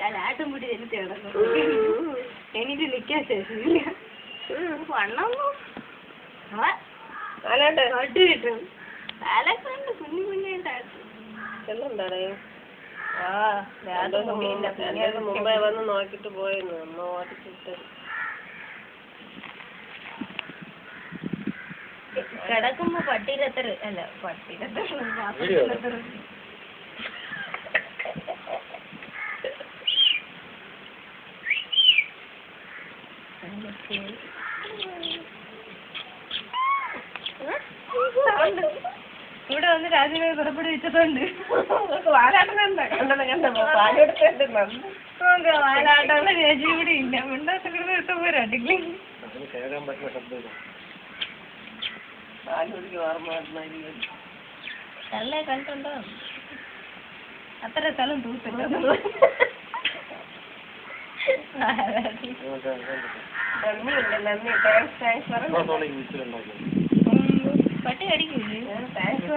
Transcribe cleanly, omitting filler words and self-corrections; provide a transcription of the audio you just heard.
അല്ല ആട്ടുംപൂടി എനിക്ക് കിടന്നു എനിക്ക് നിൽക്കാൻ ശേഷിയില്ല വണ്ണമൊന്നും കിട്ടും പാലക്കുണ്ട് കുഞ്ഞു കുഞ്ഞായിട്ടായിരുന്നു ചെല്ലുണ്ടാടേ മുമ്പേ വന്ന് നോക്കിട്ട് പോയിരുന്നു അമ്മ ഓടിച്ചിട്ട് കിടക്കുമ്പോ പട്ടിരത്തർ അല്ല പട്ടിരത്തർ ഇവിടെ വന്ന് രാജ്യങ്ങളെ പുറപ്പെടി വെച്ചതുണ്ട് വാലാട്ടം വാലാട്ടുള്ള ചേച്ചി ഇവിടെ ഇല്ല മിണ്ടാത്തക്കിടന്ന് ഇട്ട് പോരാട്ടില്ലേ തള്ളെ കണ്ടുണ്ടോ അത്ര സ്ഥലം തൂത്തിട്ടോ നന്ദി പട്ടി കടിക്കില്ലേ താങ്ക്സ്